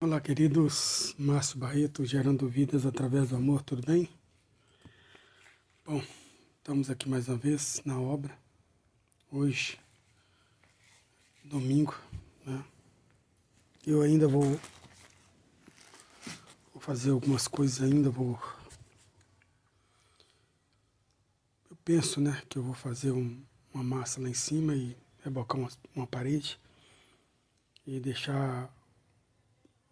Olá, queridos. Márcio Barreto, gerando vidas através do amor, tudo bem? Bom, estamos aqui mais uma vez na obra. Hoje, domingo, né? Eu ainda vou fazer algumas coisas ainda, eu penso, né, que eu vou fazer uma massa lá em cima e rebocar uma parede e deixar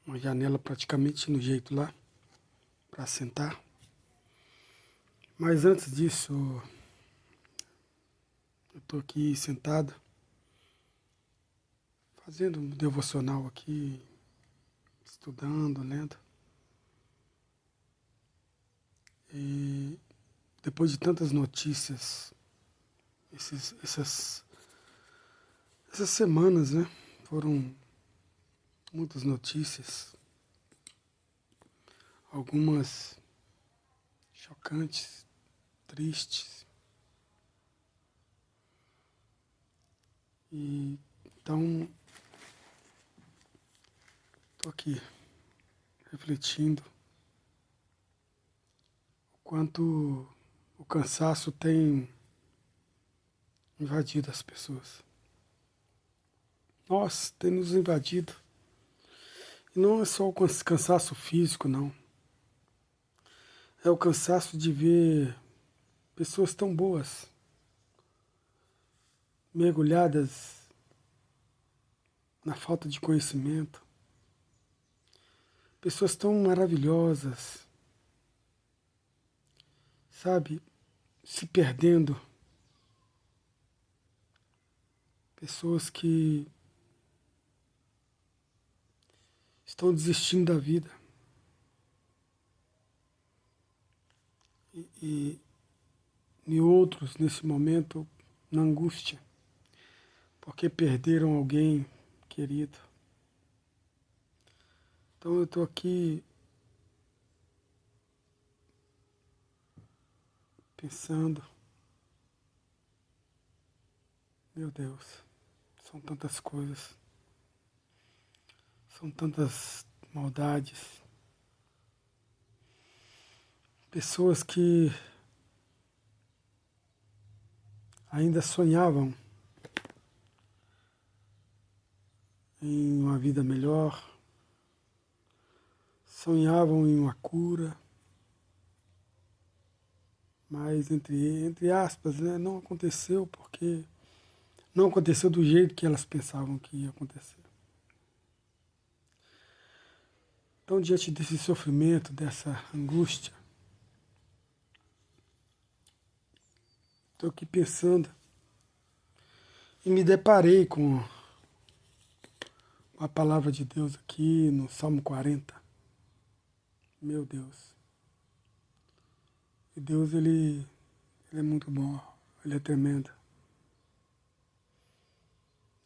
uma janela praticamente no jeito lá para sentar. Mas antes disso, eu estou aqui sentado fazendo um devocional aqui, estudando, lendo. E depois de tantas notícias, essas semanas, né? Foram muitas notícias, algumas chocantes, tristes. E então estou aqui refletindo o quanto o cansaço tem invadido as pessoas. Nós tem nos invadido. E não é só o cansaço físico, não. É o cansaço de ver pessoas tão boas, mergulhadas na falta de conhecimento. Pessoas tão maravilhosas, sabe, se perdendo. Pessoas que estão desistindo da vida. E outros, nesse momento, na angústia, porque perderam alguém querido. Então eu estou aqui pensando, meu Deus, são tantas coisas, são tantas maldades. Pessoas que ainda sonhavam em uma vida melhor, sonhavam em uma cura, mas entre aspas, né, não aconteceu porque não aconteceu do jeito que elas pensavam que ia acontecer. Então, diante desse sofrimento, dessa angústia, estou aqui pensando e me deparei com a palavra de Deus aqui no Salmo 40. Meu Deus. E Deus, ele é muito bom, ele é tremendo.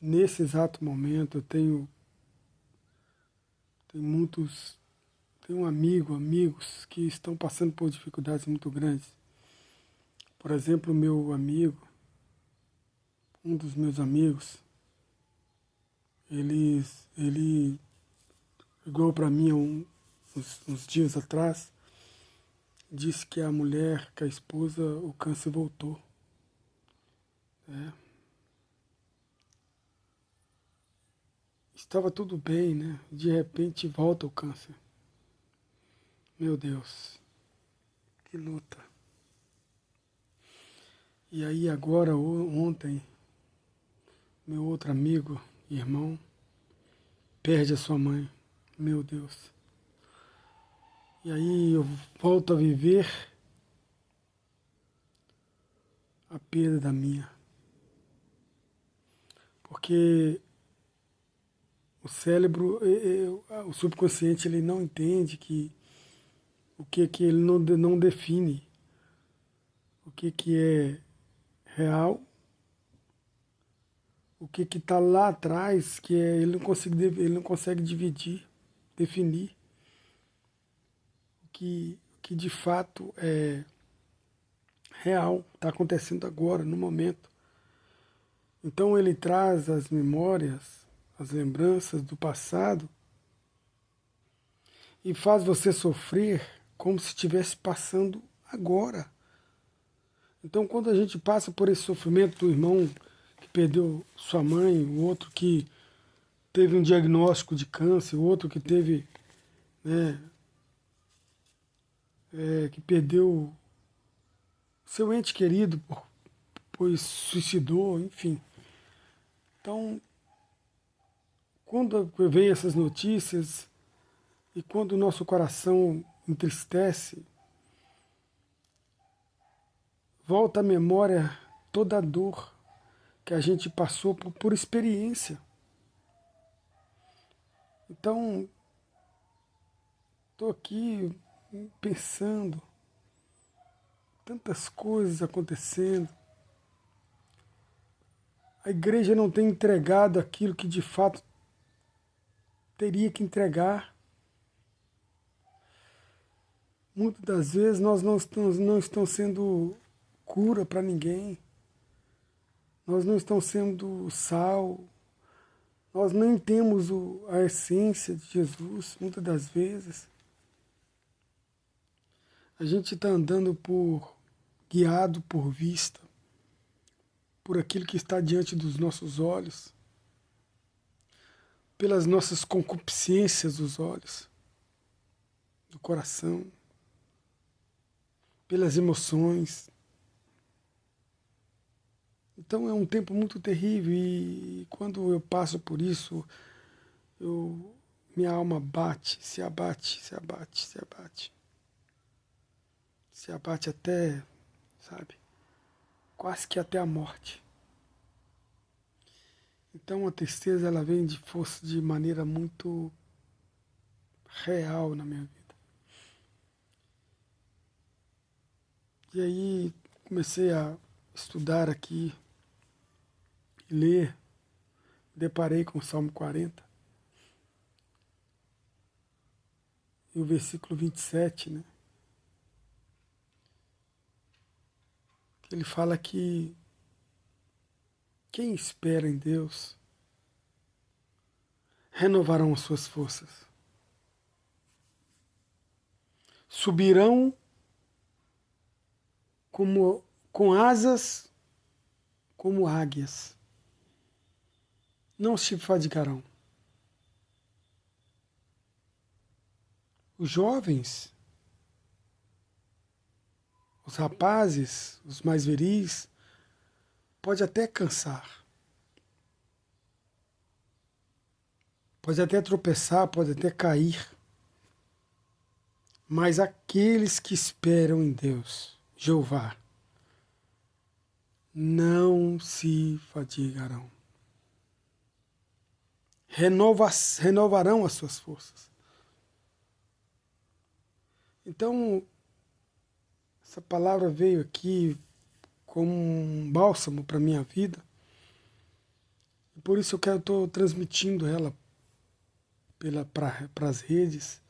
Nesse exato momento eu tenho amigos que estão passando por dificuldades muito grandes. Por exemplo, um dos meus amigos, ele ligou para mim uns dias atrás, disse que a mulher, que a esposa, o câncer voltou. Estava tudo bem, né? De repente volta o câncer. Meu Deus, que luta. E aí agora, ontem, meu outro amigo, irmão, perde a sua mãe. Meu Deus. E aí eu volto a viver a perda da minha. Porque o cérebro, o subconsciente, ele não entende o que ele não define, o que é real, o que está lá atrás, ele não consegue dividir, definir o que de fato é real, está acontecendo agora, no momento. Então ele traz as memórias, as lembranças do passado e faz você sofrer como se estivesse passando agora. Então, quando a gente passa por esse sofrimento do irmão que perdeu sua mãe, o outro que teve um diagnóstico de câncer, o outro que teve, né, que perdeu seu ente querido, pois suicidou, enfim. Então, quando vem essas notícias e quando o nosso coração entristece, volta à memória toda a dor que a gente passou por experiência. Então, estou aqui pensando, tantas coisas acontecendo. A igreja não tem entregado aquilo que de fato teria que entregar. Muitas das vezes nós não estamos sendo cura para ninguém. Nós não estamos sendo sal. Nós nem temos a essência de Jesus, muitas das vezes. A gente está andando guiado por vista, por aquilo que está diante dos nossos olhos, pelas nossas concupiscências dos olhos, do coração, pelas emoções. Então é um tempo muito terrível e quando eu passo por isso, minha alma bate, se abate, se abate, se abate. Se abate até, sabe, quase que até a morte. Então a tristeza ela vem de maneira muito real na minha vida. E aí comecei a estudar aqui, ler, deparei com o Salmo 40 e o versículo 27, né? Ele fala que quem espera em Deus renovarão as suas forças. Subirão com asas como águias. Não se fadigarão. Os jovens, os rapazes, os mais viris, pode até cansar, pode até tropeçar, pode até cair, mas aqueles que esperam em Deus, Jeová, não se fadigarão. Renovarão as suas forças. Então, essa palavra veio aqui como um bálsamo para a minha vida. E por isso eu estou transmitindo ela para as redes,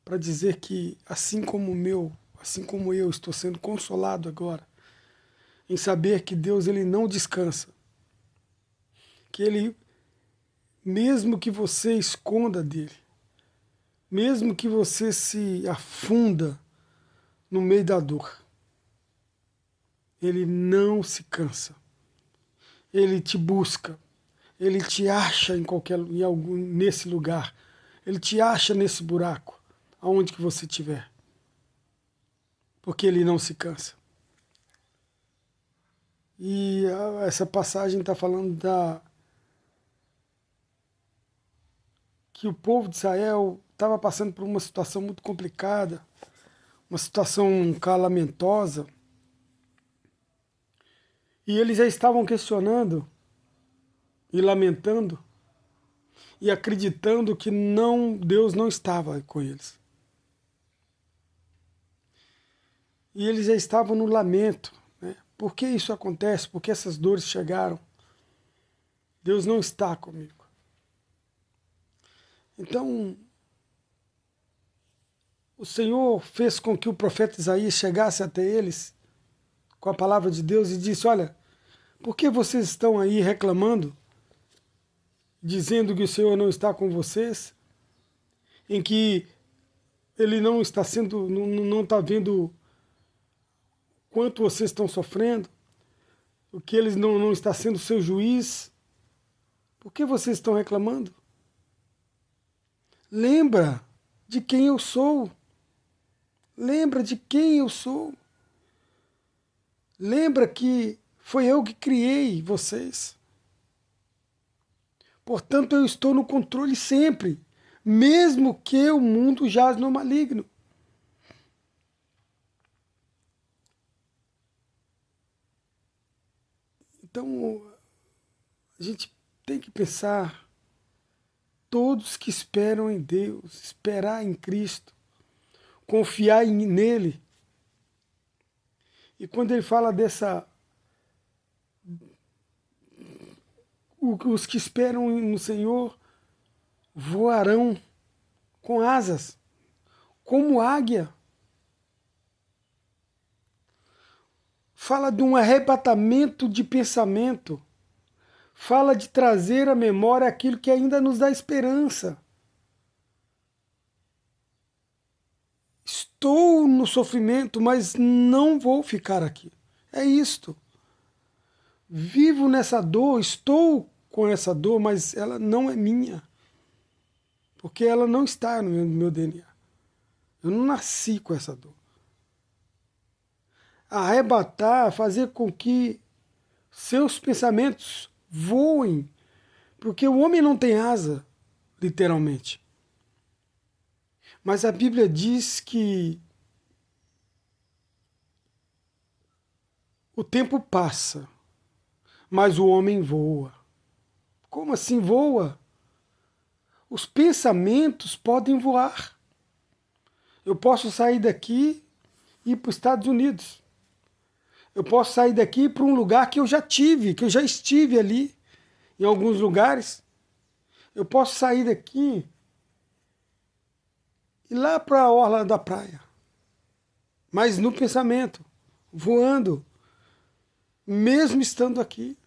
para dizer que assim como eu estou sendo consolado agora, em saber que Deus ele não descansa, que Ele, mesmo que você esconda dele, mesmo que você se afunda no meio da dor, Ele não se cansa. Ele te busca. Ele te acha nesse lugar. Ele te acha nesse buraco, aonde que você estiver. Porque Ele não se cansa. E essa passagem está falando que o povo de Israel estava passando por uma situação muito complicada, uma situação calamitosa, e eles já estavam questionando e lamentando e acreditando que Deus não estava com eles. E eles já estavam no lamento, né? Por que isso acontece? Por que essas dores chegaram? Deus não está comigo. Então, o Senhor fez com que o profeta Isaías chegasse até eles com a palavra de Deus e disse: olha, por que vocês estão aí reclamando, dizendo que o Senhor não está com vocês? em que ele não está sendo, não está vendo quanto vocês estão sofrendo, o que ele não está sendo seu juiz, por que vocês estão reclamando? Lembra de quem eu sou. Lembra de quem eu sou. Lembra que foi eu que criei vocês. Portanto, eu estou no controle sempre, mesmo que o mundo jaz no maligno. Então, a gente tem que pensar, todos que esperam em Deus, esperar em Cristo, confiar nele. E quando ele fala os que esperam no Senhor voarão com asas, como águia. Fala de um arrebatamento de pensamento. Fala de trazer à memória aquilo que ainda nos dá esperança. Estou no sofrimento, mas não vou ficar aqui. É isto. Vivo nessa dor, estou com essa dor, mas ela não é minha. Porque ela não está no meu DNA. Eu não nasci com essa dor. Arrebatar, fazer com que seus pensamentos voem. Porque o homem não tem asa, literalmente. Mas a Bíblia diz que o tempo passa, mas o homem voa. Como assim voa? Os pensamentos podem voar. Eu posso sair daqui e ir para os Estados Unidos. Eu posso sair daqui e ir para um lugar que eu já tive, que eu já estive ali, em alguns lugares. Eu posso sair daqui e ir lá para a orla da praia. Mas no pensamento, voando, mesmo estando aqui.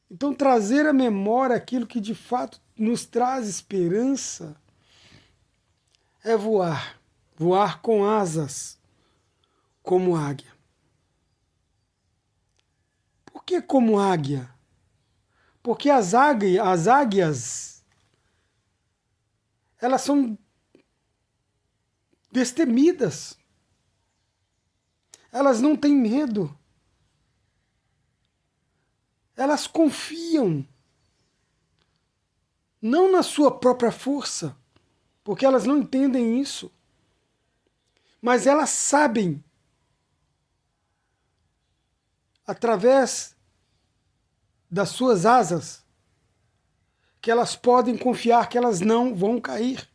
Então, trazer à memória aquilo que de fato nos traz esperança é voar. Voar com asas, como águia. Por que como águia? Porque as águias, elas são destemidas. Elas não têm medo. Elas confiam, não na sua própria força, porque elas não entendem isso, mas elas sabem, através das suas asas, que elas podem confiar que elas não vão cair.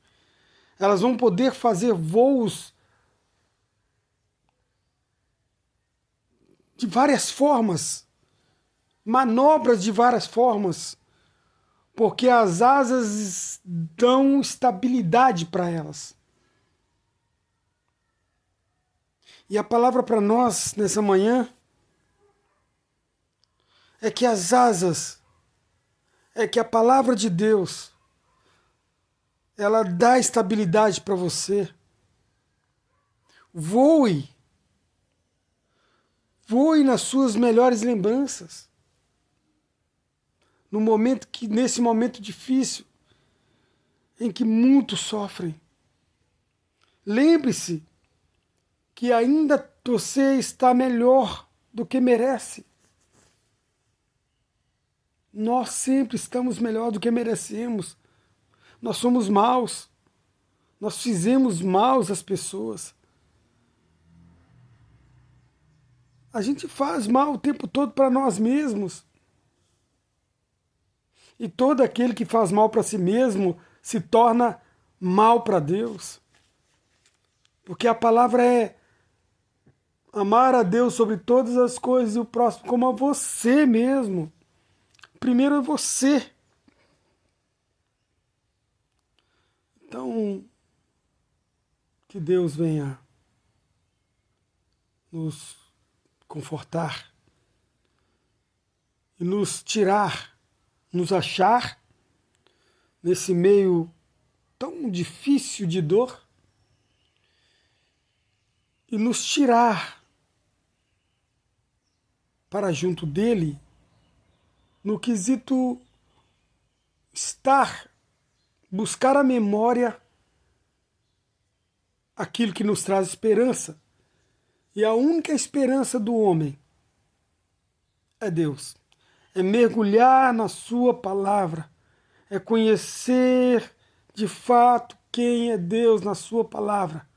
Elas vão poder fazer voos de várias formas, manobras de várias formas, porque as asas dão estabilidade para elas. E a palavra para nós nessa manhã é que as asas, é que a palavra de Deus, ela dá estabilidade para você. Voe. Voe nas suas melhores lembranças. Nesse momento difícil, em que muitos sofrem. Lembre-se que ainda você está melhor do que merece. Nós sempre estamos melhor do que merecemos. Nós somos maus. Nós fizemos mal às pessoas. A gente faz mal o tempo todo para nós mesmos. E todo aquele que faz mal para si mesmo se torna mal para Deus. Porque a palavra é amar a Deus sobre todas as coisas e o próximo como a você mesmo. Primeiro é você. Então, que Deus venha nos confortar e nos tirar, nos achar nesse meio tão difícil de dor e nos tirar para junto dele no quesito buscar a memória aquilo que nos traz esperança. E a única esperança do homem é Deus. É mergulhar na sua palavra. É conhecer de fato quem é Deus na sua palavra.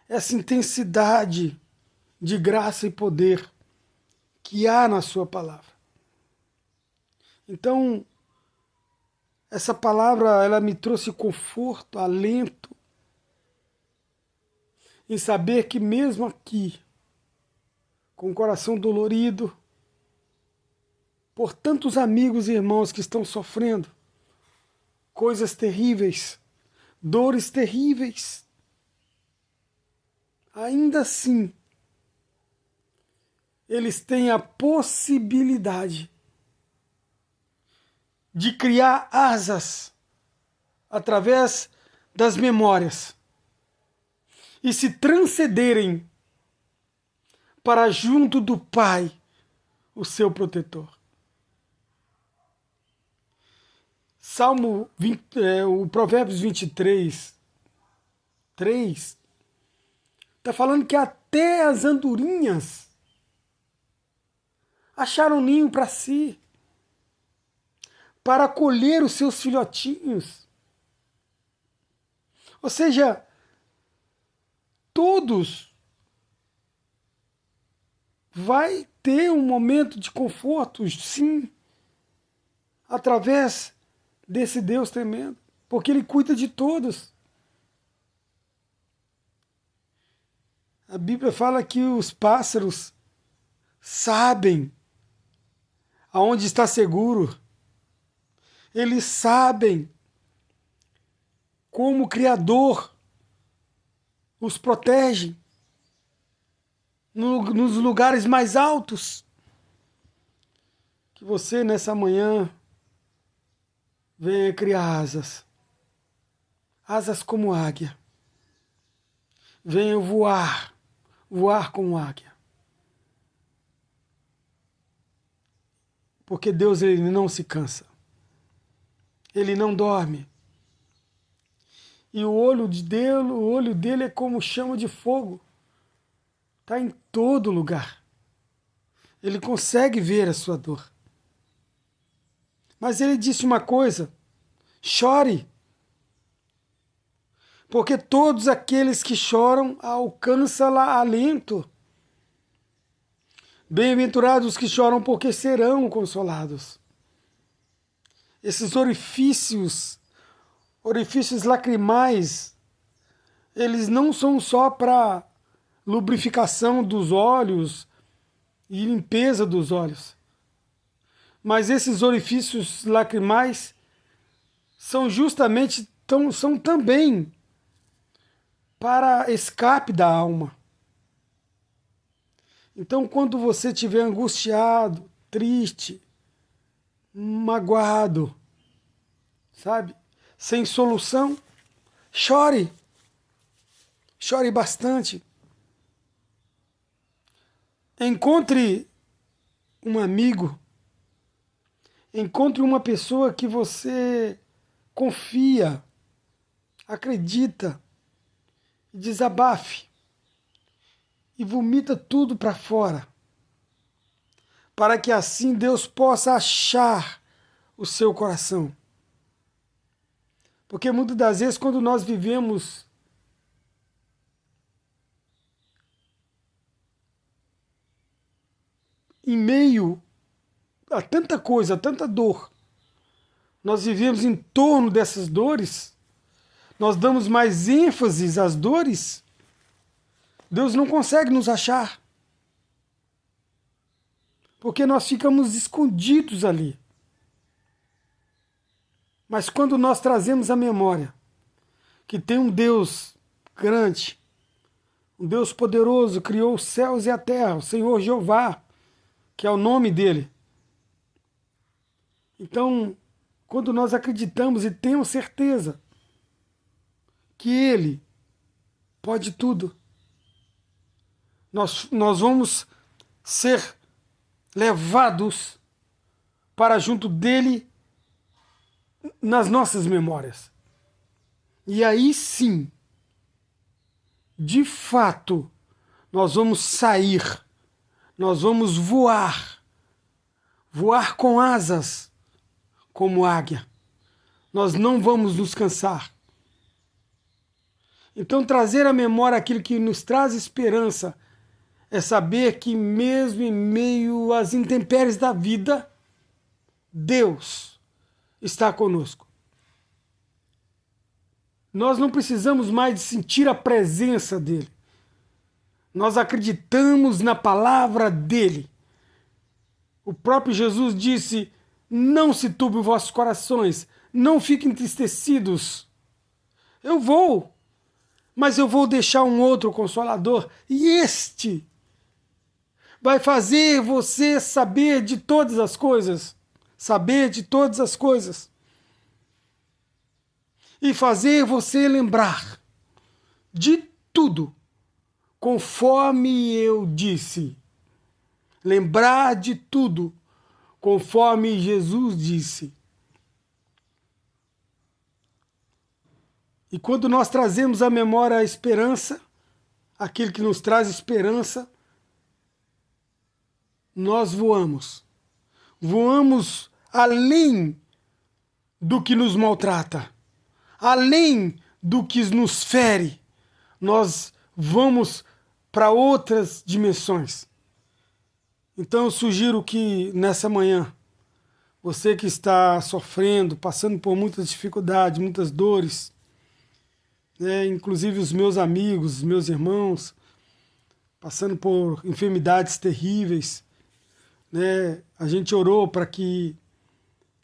Essa intensidade de graça e poder que há na sua palavra. Então, essa palavra, ela me trouxe conforto, alento, em saber que mesmo aqui, com o coração dolorido, por tantos amigos e irmãos que estão sofrendo coisas terríveis, dores terríveis, ainda assim, eles têm a possibilidade de criar asas através das memórias e se transcenderem para junto do Pai, o seu protetor. O Provérbios 23, 3, está falando que até as andorinhas acharam ninho para si, para acolher os seus filhotinhos. Ou seja, todos vai ter um momento de conforto, sim, através desse Deus tremendo, porque Ele cuida de todos. A Bíblia fala que os pássaros sabem aonde está seguro. Eles sabem como o Criador os protege nos lugares mais altos. Que você, nessa manhã, venha criar asas. Asas como águia. Venha voar como águia. Porque Deus, Ele não se cansa. Ele não dorme. E o olho dele é como chama de fogo. Está em todo lugar. Ele consegue ver a sua dor. Mas ele disse uma coisa: chore. Porque todos aqueles que choram alcançam alento. Bem-aventurados os que choram, porque serão consolados. Esses orifícios lacrimais, eles não são só para lubrificação dos olhos e limpeza dos olhos. Mas esses orifícios lacrimais são são também para escape da alma. Então, quando você estiver angustiado, triste, magoado, sabe, sem solução, chore. Chore bastante. Encontre um amigo, encontre uma pessoa que você confia, acredita, e desabafe, e vomita tudo para fora, para que assim Deus possa achar o seu coração. Porque muitas das vezes, quando nós vivemos em meio a tanta coisa, a tanta dor, nós vivemos em torno dessas dores, nós damos mais ênfase às dores, Deus não consegue nos achar. Porque nós ficamos escondidos ali. Mas quando nós trazemos a memória que tem um Deus grande, um Deus poderoso, criou os céus e a terra, o Senhor Jeová, que é o nome dele. Então, quando nós acreditamos e temos certeza que Ele pode tudo, nós vamos ser levados para junto dele nas nossas memórias. E aí sim, de fato, nós vamos sair, nós vamos voar com asas como águia. Nós não vamos nos cansar. Então, trazer à memória aquilo que nos traz esperança é saber que mesmo em meio às intempéries da vida, Deus está conosco. Nós não precisamos mais de sentir a presença dele. Nós acreditamos na palavra dele. O próprio Jesus disse: não se turbe os vossos corações, não fiquem entristecidos. Eu vou, mas eu vou deixar um outro Consolador, e este vai fazer você saber de todas as coisas, e fazer você lembrar de tudo, conforme eu disse. Lembrar de tudo, conforme Jesus disse. E quando nós trazemos à memória a esperança, aquilo que nos traz esperança, nós voamos. Voamos além do que nos maltrata, além do que nos fere. Nós vamos para outras dimensões. Então eu sugiro que nessa manhã, você que está sofrendo, passando por muitas dificuldades, muitas dores, inclusive os meus amigos, os meus irmãos, passando por enfermidades terríveis, a gente orou para que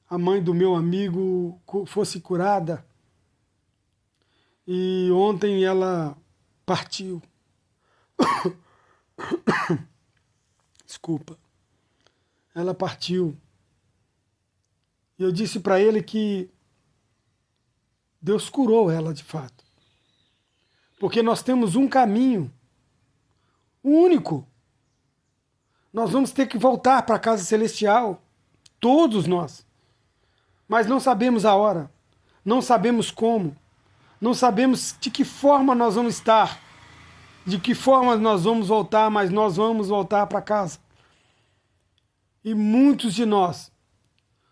a mãe do meu amigo fosse curada, e ontem ela partiu. Desculpa. Ela partiu. E eu disse para ele que Deus curou ela de fato. Porque nós temos um caminho, único. Nós vamos ter que voltar para a casa celestial, todos nós. Mas não sabemos a hora, não sabemos como, não sabemos de que forma nós vamos estar, de que forma nós vamos voltar, mas nós vamos voltar para casa. E muitos de nós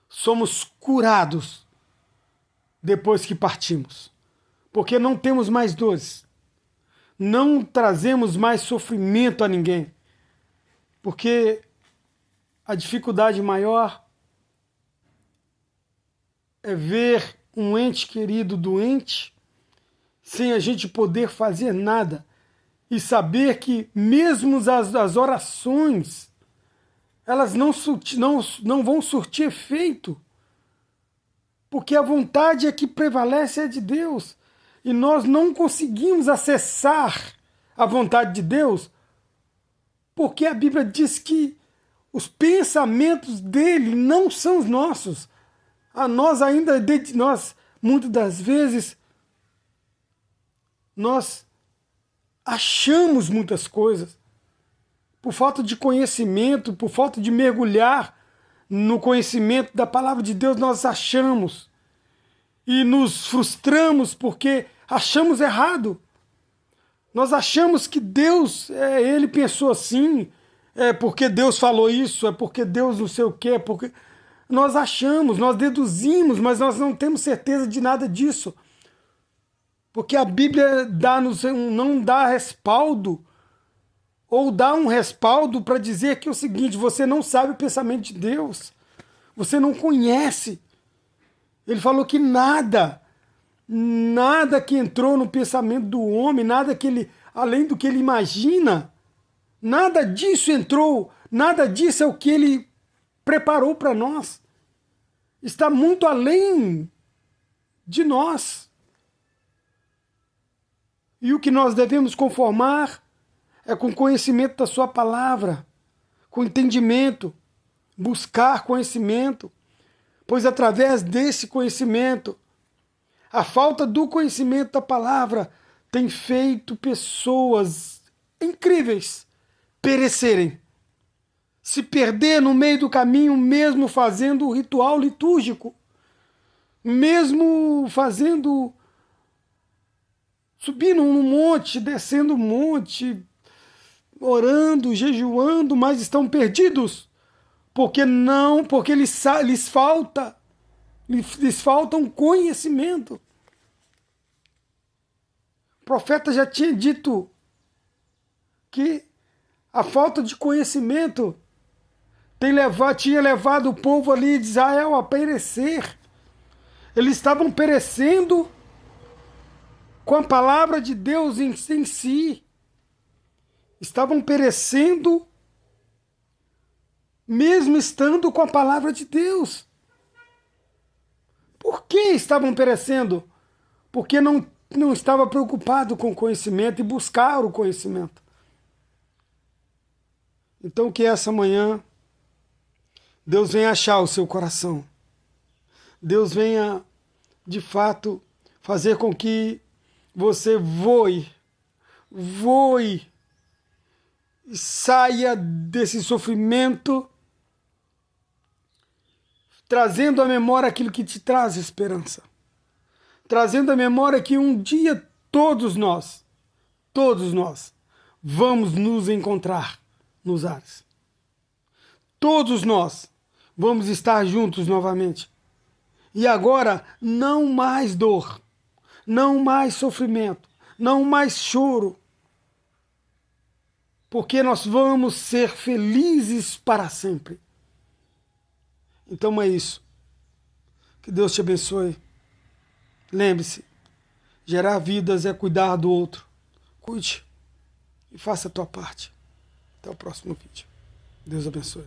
somos curados depois que partimos, porque não temos mais dores, não trazemos mais sofrimento a ninguém, porque a dificuldade maior é ver um ente querido doente, sem a gente poder fazer nada, e saber que mesmo as orações, elas não vão surtir efeito, porque a vontade é que prevalece é de Deus, e nós não conseguimos acessar a vontade de Deus, porque a Bíblia diz que os pensamentos dele não são os nossos. A nós ainda, muitas das vezes, nós achamos muitas coisas, por falta de conhecimento, por falta de mergulhar no conhecimento da palavra de Deus, nós achamos e nos frustramos porque achamos errado. Nós achamos que Deus, ele pensou assim, é porque Deus falou isso, é porque Deus não sei o quê, porque nós achamos, nós deduzimos, mas nós não temos certeza de nada disso. Porque a Bíblia não dá respaldo, ou dá um respaldo para dizer que é o seguinte: você não sabe o pensamento de Deus, você não conhece. Ele falou que nada que entrou no pensamento do homem, nada que ele, além do que ele imagina, nada disso entrou, nada disso é o que ele preparou para nós. Está muito além de nós. E o que nós devemos conformar é com conhecimento da sua palavra, com entendimento, buscar conhecimento, pois através desse conhecimento, a falta do conhecimento da palavra tem feito pessoas incríveis perecerem, se perder no meio do caminho, mesmo fazendo o ritual litúrgico, mesmo subindo um monte, descendo um monte, orando, jejuando, mas estão perdidos, porque lhes falta um conhecimento. O profeta já tinha dito que a falta de conhecimento tinha levado o povo ali de Israel a perecer. Eles estavam perecendo com a palavra de Deus em si. Estavam perecendo mesmo estando com a palavra de Deus. Por que estavam perecendo? Porque não estava preocupado com o conhecimento e buscar o conhecimento. Então que essa manhã Deus venha achar o seu coração. Deus venha, de fato, fazer com que você voe e saia desse sofrimento, trazendo à memória aquilo que te traz esperança. Trazendo à memória que um dia todos nós, vamos nos encontrar nos ares. Todos nós vamos estar juntos novamente. E agora, não mais dor, não mais sofrimento, não mais choro, porque nós vamos ser felizes para sempre. Então é isso. Que Deus te abençoe. Lembre-se, gerar vidas é cuidar do outro. Cuide e faça a tua parte. Até o próximo vídeo. Deus abençoe.